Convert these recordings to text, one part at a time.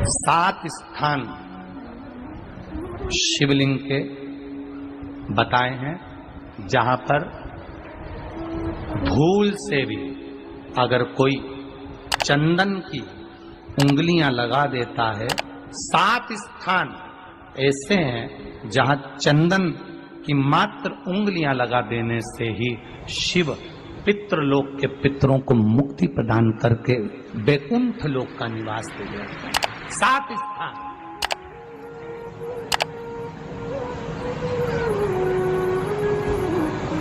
7 स्थान शिवलिंग के बताए हैं जहां पर भूल से भी अगर कोई चंदन की उंगलियां लगा देता है। 7 स्थान ऐसे हैं जहां चंदन की मात्र उंगलियां लगा देने से ही शिव पितृलोक के पितरों को मुक्ति प्रदान करके वैकुंठ लोक का निवास दे देते हैं। 7 स्थान।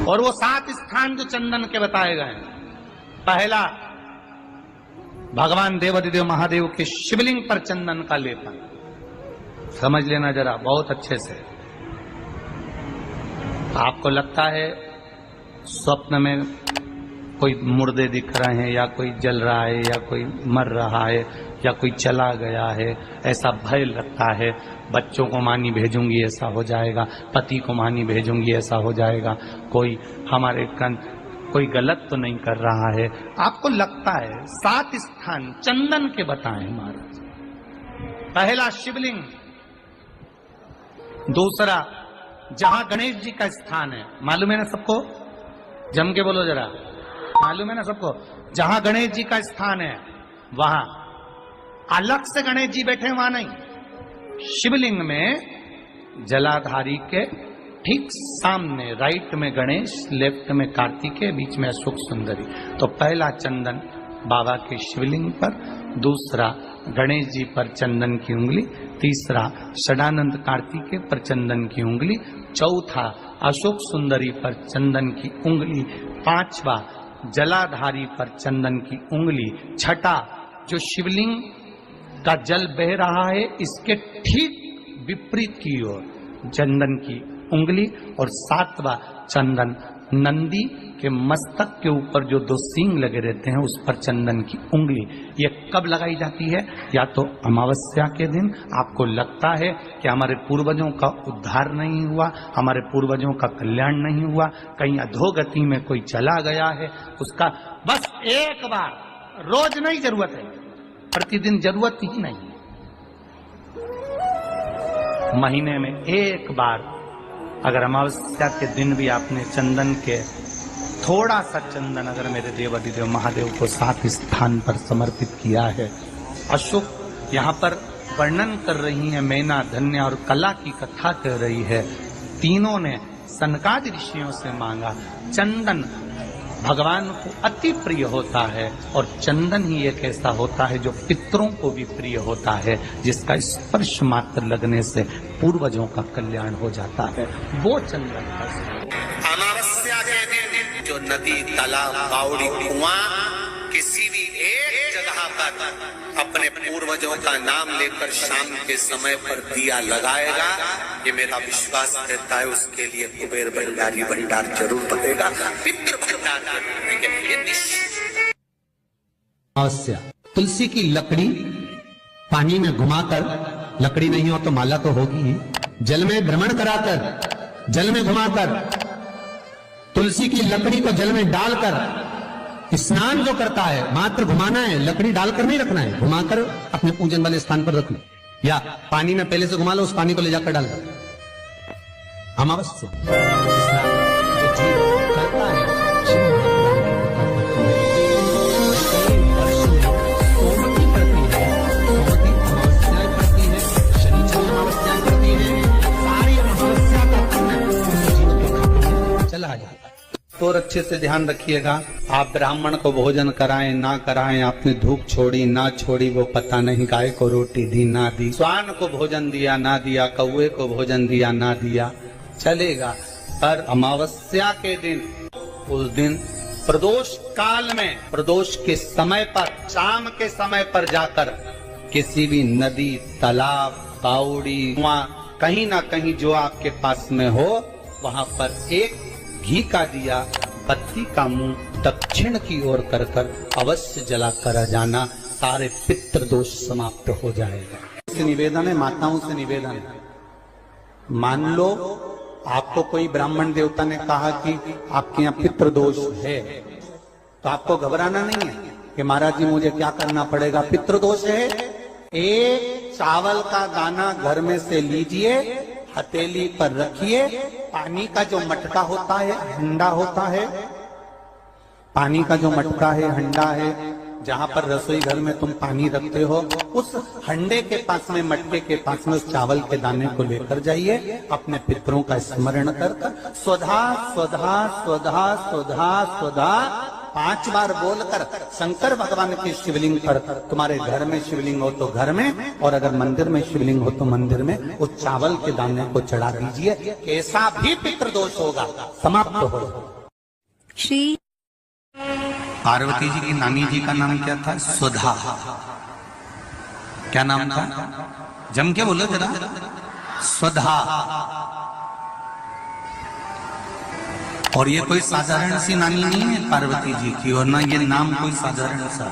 और वो 7 स्थान जो चंदन के बताए गए हैं, पहला भगवान देवाधिदेव महादेव के शिवलिंग पर चंदन का लेपन। समझ लेना जरा बहुत अच्छे से। आपको लगता है स्वप्न में कोई मुर्दे दिख रहे हैं या कोई जल रहा है या कोई मर रहा है या कोई चला गया है, ऐसा भय लगता है। बच्चों को मानी भेजूंगी ऐसा हो जाएगा, पति को मानी भेजूंगी ऐसा हो जाएगा, कोई हमारे कोई गलत तो नहीं कर रहा है, आपको लगता है। 7 स्थान चंदन के बताए महाराज। पहला शिवलिंग, दूसरा जहां गणेश जी का स्थान है, मालूम है ना सबको? जम के बोलो जरा, मालूम है ना सबको? जहां गणेश जी का स्थान है वहां अलग से गणेश जी बैठे, वहां नहीं। शिवलिंग में जलाधारी के ठीक सामने राइट में गणेश, लेफ्ट में कार्तिकेय, बीच में अशोक सुंदरी। तो पहला चंदन बाबा के शिवलिंग पर, दूसरा गणेश जी पर चंदन की उंगली, तीसरा षडानंद कार्तिकेय पर चंदन की उंगली, चौथा अशोक सुंदरी पर चंदन की उंगली, पांचवा जलाधारी पर चंदन की उंगली, छठा जो शिवलिंग का जल बह रहा है इसके ठीक विपरीत की ओर चंदन की उंगली, और 7वां चंदन नंदी के मस्तक के ऊपर जो 2 सींग लगे रहते हैं उस पर चंदन की उंगली। ये कब लगाई जाती है? या तो अमावस्या के दिन। आपको लगता है कि हमारे पूर्वजों का उद्धार नहीं हुआ, हमारे पूर्वजों का कल्याण नहीं हुआ, कहीं अधोगति में कोई चला गया है, उसका बस एक बार, रोज नहीं जरूरत है, प्रतिदिन जरूरत ही नहीं, महीने में एक बार अगर अमावस्या के दिन भी आपने चंदन के थोड़ा सा चंदन अगर मेरे देवाधिदेव महादेव को 7 स्थान पर समर्पित किया है। अशोक यहाँ पर वर्णन कर रही है, मैना, धन्य और कला की कथा कर रही है। तीनों ने सनकादि ऋषियों से मांगा। चंदन भगवान को अति प्रिय होता है और चंदन ही एक ऐसा होता है जो पितरों को भी प्रिय होता है, जिसका स्पर्श मात्र लगने से पूर्वजों का कल्याण हो जाता है। वो चंदन अमावस्या के दिन जो नदी, तालाब, बावड़ी, कुआं किसी भी एक जगह पर अपने पूर्वजों का नाम लेकर शाम के समय पर दिया लगाएगा, ये मेरा विश्वास रहता है, उसके लिए कुबेर भंडारी भंडार जरूर बनेगा, पितृ भंडार अवश्य। तुलसी की लकड़ी पानी में घुमाकर, लकड़ी नहीं हो तो माला तो होगी ही, जल में भ्रमण कराकर, जल में घुमाकर, तुलसी की लकड़ी को जल में डालकर स्नान जो करता है, मात्र घुमाना है, लकड़ी डालकर नहीं रखना है, घुमाकर अपने पूजन वाले स्थान पर रख लो, या पानी में पहले से घुमा लो, उस पानी को ले जाकर डाल दो। अमावस्या करता है चला जाता। तो अच्छे से ध्यान रखिएगा, आप ब्राह्मण को भोजन कराएं ना कराएं, आपने धूप छोड़ी ना छोड़ी वो पता नहीं, गाय को रोटी दी ना दी, स्वान को भोजन दिया ना दिया, कौवे को भोजन दिया ना दिया, चलेगा। पर अमावस्या के दिन, उस दिन प्रदोष काल में, प्रदोष के समय पर, शाम के समय पर जाकर किसी भी नदी, तालाब, बावड़ी, कुआं, कहीं ना कहीं जो आपके पास में हो, वहां पर एक घी का दिया, बत्ती का मुंह दक्षिण की ओर कर अवश्य जला कर जाना, सारे पितृ दोष समाप्त हो जाएगा। निवेदन है, माताओं से निवेदन है, मान लो आपको कोई ब्राह्मण देवता ने कहा कि आपके यहाँ पितृ दोष है, तो आपको घबराना नहीं है कि महाराज जी मुझे क्या करना पड़ेगा, पितृ दोष है एक चावल का दाना घर में से लीजिए, हथेली पर रखिए, पानी का जो मटका होता है, हंडा होता है, पानी का जो मटका है, हंडा है, जहां पर रसोई घर में तुम पानी रखते हो, उस हंडे के पास में, मटके के पास में उस चावल के दाने को लेकर जाइए, अपने पितरों का स्मरण कर स्वधा स्वधा स्वधा स्वधा स्वधा 5 बार बोलकर शंकर भगवान के शिवलिंग पर, तुम्हारे घर में शिवलिंग हो तो घर में, और अगर मंदिर में शिवलिंग हो तो मंदिर में, उस चावल के दाने को चढ़ा दीजिए। कैसा भी पितृदोष होगा समाप्त हो। श्री पार्वती जी की नानी जी का नाम क्या था? स्वधा। क्या नाम था? जम के बोलो जरा। स्वधा। और ये कोई साधारण सी नानी नहीं है पार्वती जी की, और ना ये नाम कोई साधारण सा।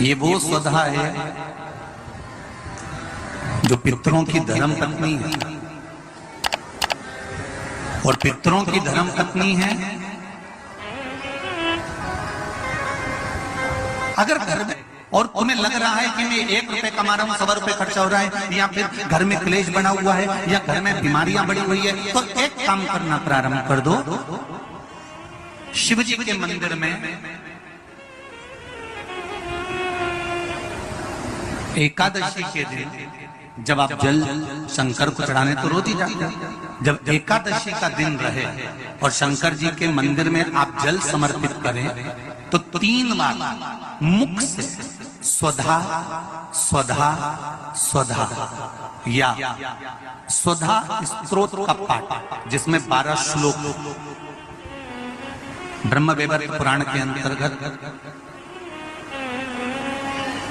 ये वो स्वधा है जो पितरों की धर्म पत्नी है, और पितरों की धर्म पत्नी है। अगर घर में, और तुम्हें लग रहा है कि मैं 1 रुपए कमा रहा हूं, 100 रुपए खर्चा हो रहा है, या फिर घर में क्लेश बना हुआ है, या घर में बीमारियां बढ़ी हुई है, तो एक काम करना प्रारंभ कर दो। शिव जी के मंदिर में एकादशी के दिन जब आप जल शंकर को चढ़ाने तो रोज ही जाते हैं, जब एकादशी का दिन रहे और शंकर जी के मंदिर में आप जल समर्पित करें, तो 3 बार मुख से स्वधा स्वधा स्वधा या स्वधा स्तोत्र का पाठ, जिसमें 12 श्लोक ब्रह्म वैवर्त पुराण के अंतर्गत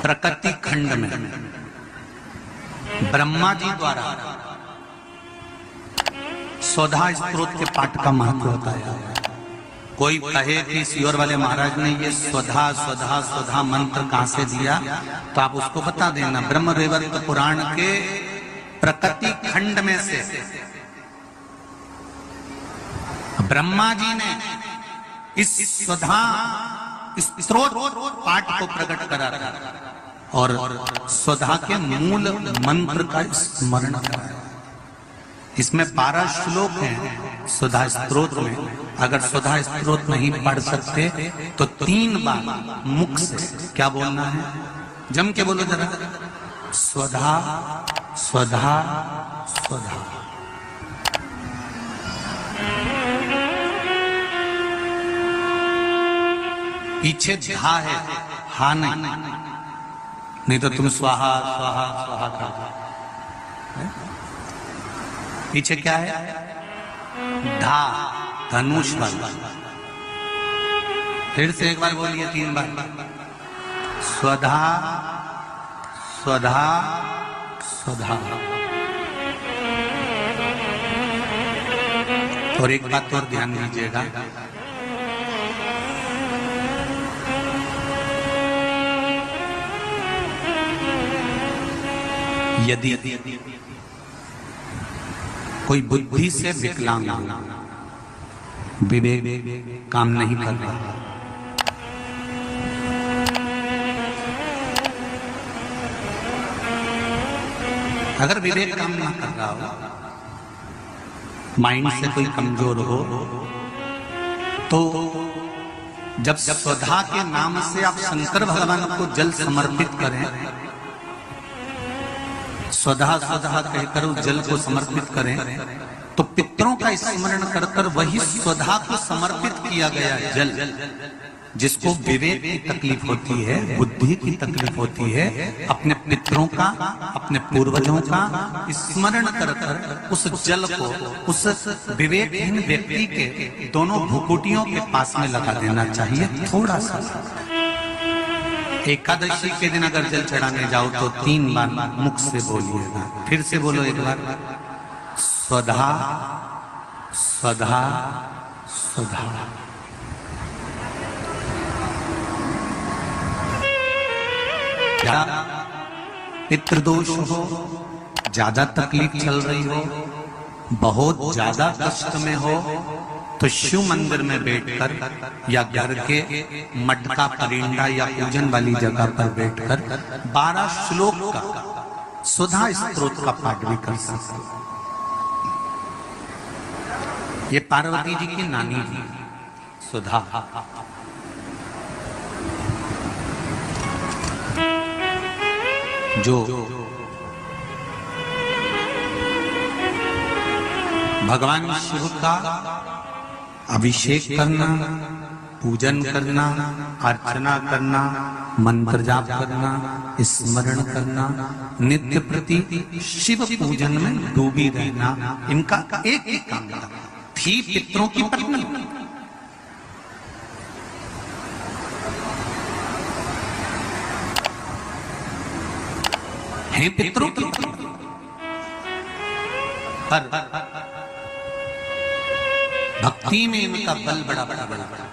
प्रकृति खंड में ब्रह्मा जी द्वारा स्वधा स्तोत्र के पाठ का महत्व बताया। कोई कहे कि सियोर वाले महाराज ने ये स्वधा स्वधा स्वधा मंत्र कहां से दिया, तो आप उसको बता देना। ब्रह्म वैवर्त पुराण के प्रकृति खंड में से ब्रह्मा जी ने इस स्वधा स्तोत्र पाठ को प्रकट करा और स्वधा के मूल मंत्र का स्मरण कराया। इसमें 12 श्लोक हैं स्वधा स्तोत्र में। अगर स्वधा स्तोत्र नहीं पढ़ सकते तो 3 बार मुख से क्या बोलना है? जम के बोलो जरा। स्वधा स्वधा स्वधा। पीछे धा है, हा नहीं तो तुम स्वाहा स्वाहा स्वाहा कर। पीछे क्या है? धा, धनुष वाला। फिर से एक बार बोलिए 3 बार। स्वधा स्वधा स्वधा। और एक बात और ध्यान दीजिएगा, यदि कोई बुद्धि से विकलांग विवेक काम नहीं कर रहा, अगर विवेक काम ना कर रहा हो, माइंड से कोई कमजोर हो, तो जब स्वधा के नाम से आप शंकर भगवान को जल समर्पित करें, स्वधा स्वधा कहकर उस जल को समर्पित करें, तो पितरों का स्मरण कर कर वही स्वधा को समर्पित किया गया जल, जिसको विवेक की तकलीफ होती है, बुद्धि की तकलीफ होती है, अपने पितरों का, अपने पूर्वजों का स्मरण कर कर उस जल को उस विवेकहीन व्यक्ति के दोनों भुकुटियों के पास में लगा देना चाहिए। थोड़ा सा एकादशी के दिन अगर जल चढ़ाने जाओ तो 3 बार मुख से बोलिएगा। फिर से बोलो एक बार। स्वधा स्वधा स्वधा। क्या पितृदोष हो, ज्यादा तकलीफ चल रही हो, बहुत ज्यादा कष्ट में हो, तो शिव मंदिर में बैठकर या घर के मटका परिंदा या पूजन वाली जगह पर बैठकर 12 श्लोक का सुधा स्तोत्र का पाठ भी कर सकते हो। ये पार्वती जी की नानी जी सुधा, जो भगवान शिव का अभिषेक करना, पूजन करना, अर्चना करना, मंत्र जाप करना, स्मरण करना, नित्य प्रति शिव पूजन में डूबी रहना, इनका एक ही काम था। थी पितरों की पत्नी, हैं पितरों की पत्नी, पर भक्ति में इनका बल बड़ा बड़ा बड़ा बड़ा।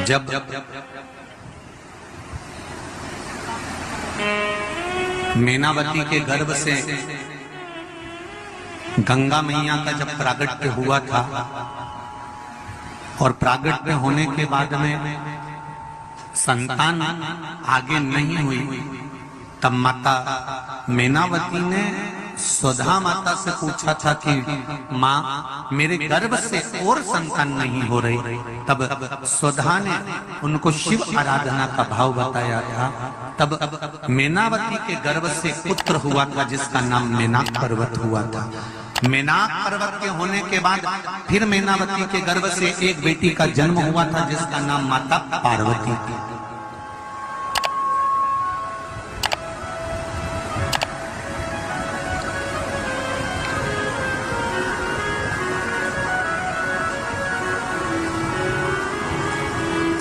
जब मैनावती के गर्भ से गंगा मैया का जब प्रागट्य हुआ था और प्रागट्य होने के बाद में संतान आगे नहीं हुई, तब माता मैनावती ने सुधा माता से पूछा था कि माँ मेरे गर्भ से और संतान नहीं हो रही। तब सुधा ने उनको शिव आराधना का भाव बताया था। तब मैनावती के गर्भ से पुत्र हुआ था जिसका नाम मैनाक पर्वत हुआ था। मैनाक पर्वत के होने के बाद फिर मैनावती के गर्भ से एक बेटी का जन्म हुआ था जिसका नाम माता पार्वती थी।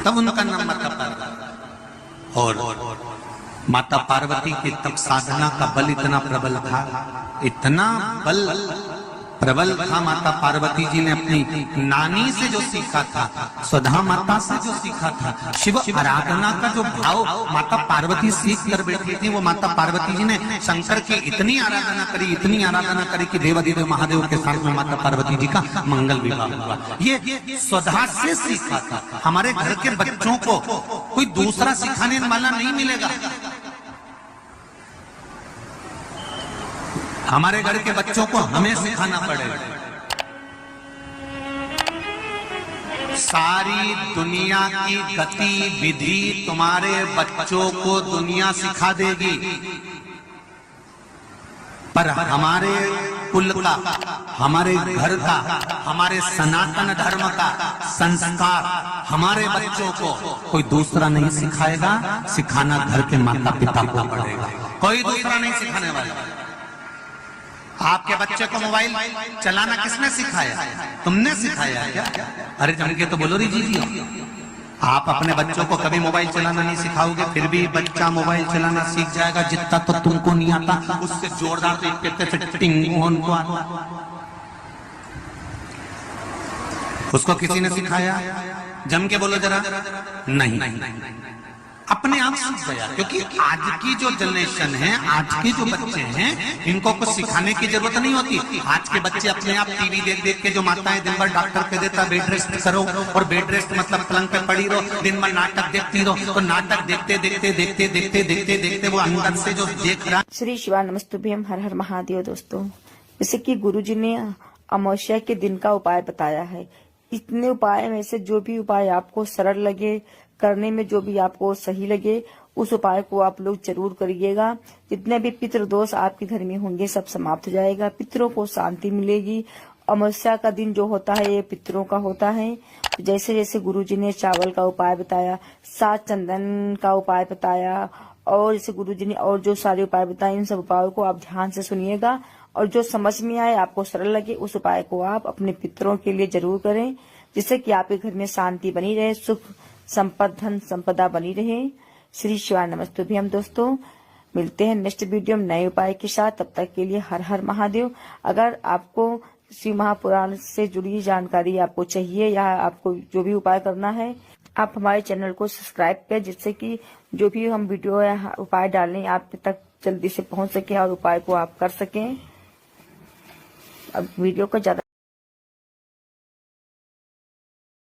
तब उनका नाम माता पार्वती। और माता पार्वती की तब साधना का बल इतना प्रबल था, इतना बल प्रबल था। माता पार्वती जी ने अपनी नानी से जो सीखा था, सुधा माता से जो सीखा था, शिव आराधना का जो भाव माता पार्वती सीख कर बैठी थी, वो माता पार्वती जी ने शंकर की इतनी आराधना करी, इतनी आराधना करी कि देवाधिदेव महादेव के साथ में माता पार्वती जी का मंगल विवाह हुआ। ये सुधा से सीखा था। हमारे घर के बच्चों को कोई दूसरा सिखाने वाला नहीं मिलेगा। हमारे घर के बच्चों को हमें सिखाना पड़ेगा। सारी दुनिया की गतिविधि तुम्हारे बच्चों को दुनिया सिखा देगी, पर हमारे कुल का, हमारे घर का, हमारे सनातन धर्म का संस्कार हमारे बच्चों को कोई दूसरा नहीं सिखाएगा। सिखाना घर के माता पिता को पड़ेगा, कोई दूसरा नहीं सिखाने वाला। आपके बच्चे को मोबाइल चलाना किसने सिखाया? तुमने सिखाया क्या? अरे जम के तो बोलो री जी। आप अपने बच्चों को कभी मोबाइल चलाना नहीं सिखाओगे, फिर भी बच्चा मोबाइल चलाना सीख जाएगा। जितना तो तुमको नहीं आता उससे जोरदार तो टिंगू उनको आता। उसको किसी ने सिखाया? जम के बोलो जरा। नहीं, अपने आप सीख गया। क्योंकि आज की जो जनरेशन है, आज के जो बच्चे हैं, इनको कुछ सिखाने की जरूरत नहीं होती। आज के बच्चे अपने आप टीवी देख देख के, जो माताएं दिन भर डॉक्टर कह देता बेड रेस्ट करो, और बेड रेस्ट मतलब पलंग पे पड़ी रहो, दिन भर नाटक देखती रहो, तो नाटक देखते देखते देखते देखते देखते देखते वो अंदर से जो देख रहा। श्री शिवाय नमस्तुभ्यम, हर हर महादेव। दोस्तों, जैसे कि गुरुजी ने अमावस्या के दिन का उपाय बताया है, इतने उपाय में से जो भी उपाय आपको सरल लगे, करने में जो भी आपको सही लगे, उस उपाय को आप लोग जरूर करिएगा। जितने भी पितृ दोष आपके घर में होंगे सब समाप्त हो जाएगा, पितरों को शांति मिलेगी। अमावस्या का दिन जो होता है ये पितरों का होता है। जैसे जैसे गुरुजी ने चावल का उपाय बताया, 7 चंदन का उपाय बताया, और जैसे गुरुजी ने और जो सारे उपाय बताए, इन सब उपायों को आप ध्यान से सुनिएगा, और जो समझ में आए, आपको सरल लगे, उस उपाय को आप अपने पितरों के लिए जरूर करें, जिससे कि आपके घर में शांति बनी रहे, सुख संपद धन संपदा बनी रहे। श्री शिवाय नमस्तुभ्यम। दोस्तों, मिलते हैं नेक्स्ट वीडियो में नए उपाय के साथ। तब तक के लिए हर हर महादेव। अगर आपको शिव महापुराण से जुड़ी जानकारी आपको चाहिए, या आपको जो भी उपाय करना है, आप हमारे चैनल को सब्सक्राइब करें, जिससे कि जो भी हम वीडियो या उपाय डालें आप तक जल्दी से पहुंच सके और उपाय को आप कर सकें। अब वीडियो को ज्यादा